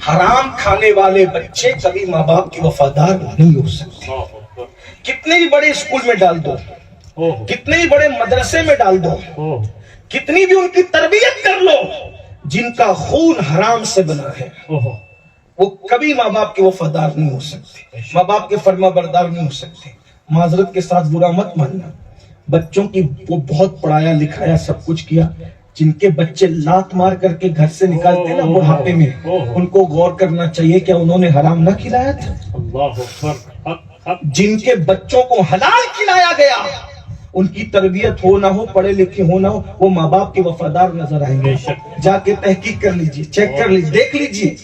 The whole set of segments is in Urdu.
حرام کھانے والے بچے کبھی ماں باپ کے وفادار نہیں ہو سکتے. کتنے بھی بڑے اسکول میں ڈال دو, کتنے بھی بڑے مدرسے میں ڈال دو, کتنی بھی ان کی تربیت کر لو, جن کا خون حرام سے بنا ہے وہ کبھی ماں باپ کے وفادار نہیں ہو سکتے, ماں باپ کے فرما بردار نہیں ہو سکتے. معذرت کے ساتھ برا مت ماننا, بچوں کی وہ بہت پڑھایا لکھایا سب کچھ کیا, جن کے بچے لات مار کر کے گھر سے نکالتے ہیں نا بڑھاپے میں, ان کو غور کرنا چاہیے کیا انہوں نے حرام نہ کھلایا تھا؟ جن کے بچوں کو حلال کھلایا گیا, ان کی تربیت ہو نہ ہو, پڑھے لکھے ہو نہ ہو, وہ ماں باپ کے وفادار نظر آئیں گے. جا کے تحقیق کر لیجئے, چیک کر لیجئے, دیکھ لیجئے.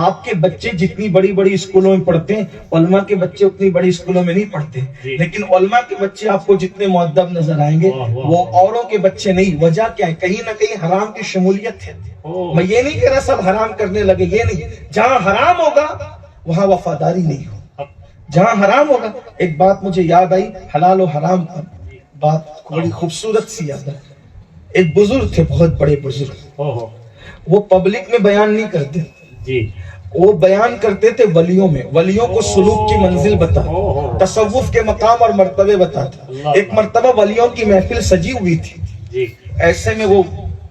آپ کے بچے جتنی بڑی بڑی اسکولوں میں پڑھتے ہیں, علماء کے بچے اتنی بڑی اسکولوں میں نہیں پڑھتے, لیکن علماء کے بچے آپ کو جتنے مؤدب نظر آئیں گے وہ اوروں کے بچے نہیں. وجہ کیا ہے؟ کہیں نہ کہیں حرام کی شمولیت ہے. میں یہ نہیں کہہ رہا سب حرام کرنے لگے, یہ نہیں. جہاں حرام ہوگا وہاں وفاداری نہیں ہو, جہاں حرام ہوگا. ایک بات مجھے یاد آئی, حلال و حرام بات بڑی خوبصورت سی یاد ہے. ایک بزرگ تھے, بہت بڑے بزرگ, وہ پبلک میں بیان نہیں کرتے, وہ بیان کرتے تھے ولیوں میں. ولیوں کو سلوک کی منزل بتاتے, تصوف کے مقام اور مرتبے بتاتے. ایک مرتبہ ولیوں کی محفل سجی ہوئی تھی, ایسے میں وہ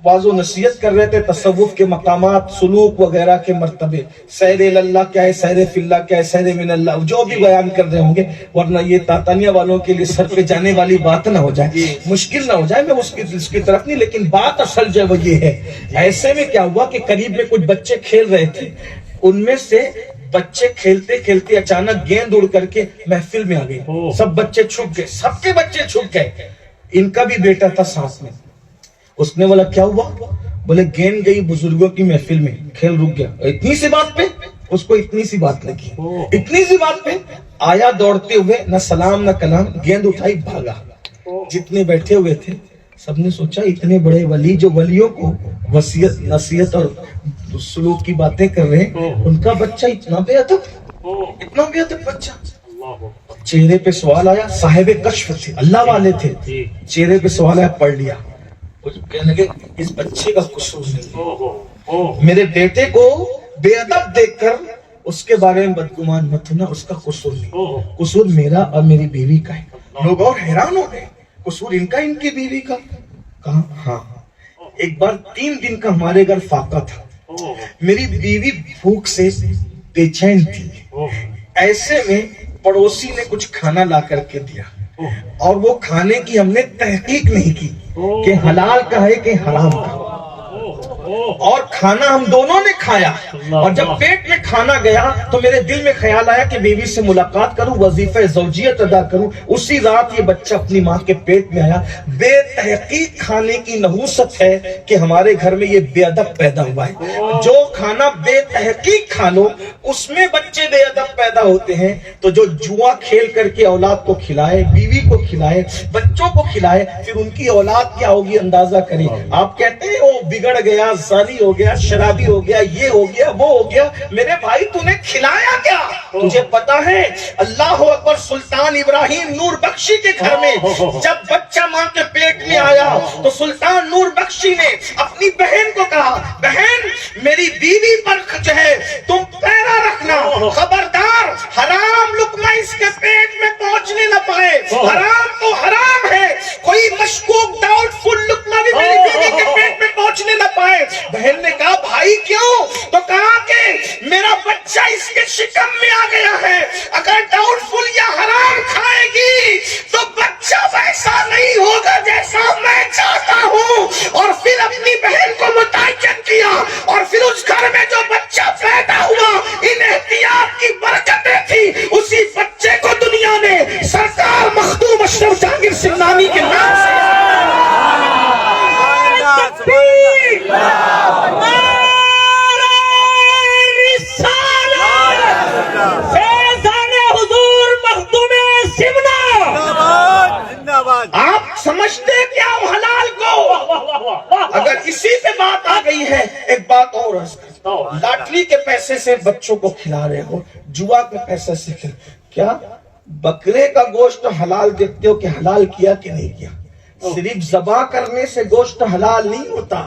واضح و نصیحت کر رہے تھے تصوف کے مقامات, سلوک وغیرہ کے مرتبے, سیر اللہ کیا ہے, سیر فی اللہ کیا ہے, سیر من اللہ, جو بھی بیان کر رہے ہوں گے, ورنہ یہ تاتانیہ والوں کے لیے سر پہ جانے والی بات نہ ہو جائے, مشکل نہ ہو جائے. میں اس کی طرف نہیں, لیکن بات اصل جو وہ یہ ہے. ایسے میں کیا ہوا کہ قریب میں کچھ بچے کھیل رہے تھے, ان میں سے بچے کھیلتے کھیلتے اچانک گیند اڑ کر کے محفل میں آ گئی. سب بچے چھپ گئے, سب کے بچے چھپ گئے. ان کا بھی بیٹا تھا ساتھ میں. اس نے بولا کیا ہوا؟ بولے گیند گئی بزرگوں کی محفل میں, کھیل رک گیا. اتنی سی بات پہ اس کو اتنی سی بات لگی, اتنی سی بات پہ آیا دوڑتے ہوئے, نہ سلام نہ کلام, گیند اٹھائی بھاگا. جتنے بیٹھے ہوئے تھے سب نے سوچا اتنے بڑے ولی جو ولیوں کو وصیت نصیحت اور سلوک کی باتیں کر رہے ہیں, ان کا بچہ اتنا بے ادب, اتنا بے ادب بچہ. چہرے پہ سوال آیا, صاحب کشف تھے, اللہ والے تھے, چہرے پہ سوال آیا, پڑھ لیا. کہنے لگے اس بچے کا قصور نہیں, میرے بیٹے کو بے ادب دیکھ کر اس کے بارے میں بدگمان مت ہونا, اس کا قصور نہیں, قصور میرا اور میری بیوی کا ہے. لوگ اور حیران ہو گئے, قصور ان کا ان کی بیوی کا. کہا ہاں. ایک بار 3 دن کا ہمارے گھر فاقہ تھا, میری بیوی بھوک سے بے چین تھی. ایسے میں پڑوسی نے کچھ کھانا لا کر کے دیا, اور وہ کھانے کی ہم نے تحقیق نہیں کی کہ حلال کا ہے کہ حرام کا, اور کھانا ہم دونوں نے کھایا. اور جب پیٹ میں کھانا گیا تو میرے دل میں خیال آیا کہ بیوی سے ملاقات کروں, وظیفہ زوجیت ادا کروں. اسی رات یہ بچہ اپنی ماں کے پیٹ میں آیا. بے تحقیق کھانے کی نحوست ہے کہ ہمارے گھر میں یہ بے ادب پیدا ہوا ہے. جو کھانا بے تحقیق کھا لو اس میں بچے بے ادب پیدا ہوتے ہیں. تو جو جوا کھیل کر کے اولاد کو کھلائے, بیوی کو کھلائے, بچوں کو کھلائے, پھر ان کی اولاد کیا ہوگی اندازہ کریں. آپ کہتے ہیں وہ بگڑ گیا, زانی ہو گیا, شرابی ہو گیا, یہ ہو گیا, وہ ہو گیا. میرے بھائی تو نے کھلایا کیا؟ تجھے پتا ہے اللہ اکبر, سلطان ابراہیم نور بخشی کے گھر میں جب بچہ ماں کے پیٹ میں آیا تو سلطان نور بخشی نے اپنی بہن کو کہا, بہن میری بیوی پر جو ہے تم پیرا رکھنا, خبردار حرام لقمہ اس کے پیٹ میں پہنچنے نہ پائے. حرام تو حرام ہے, کوئی مشکوک ڈاؤٹ فل لقمہ بھی میری بیوی کے پیٹ میں پہنچنے نہ پائے. بہن نے کہا بھائی کیوں؟ تو کہا کہ میرا بچہ اس کے شکم میں آ گیا ہے, اگر ڈاؤٹ فل یا حرام کھائے گی تو بچہ ویسا نہیں ہوگا جیسا میں چاہتا ہوں. اور پھر اپنی بہن کو متعین کیا, اور پھر اس گھر میں جو بچہ پیدا ہوا ان احتیاط کی برکتیں تھی, اسی بچے کو دنیا نے سرکار مخدوم اشرف جہانگیر سنگھ کے نام سے آپ سمجھتے کیا ہو حلال کو؟ اگر اسی سے بات آ گئی ہے, ایک بات اور ہے, لاٹری کے پیسے سے بچوں کو کھلا رہے ہو, جوا کے پیسے سے کیا بکرے کا گوشت حلال دیکھتے ہو کہ حلال کیا کہ نہیں کیا؟ صرف ذبح کرنے سے گوشت حلال نہیں ہوتا,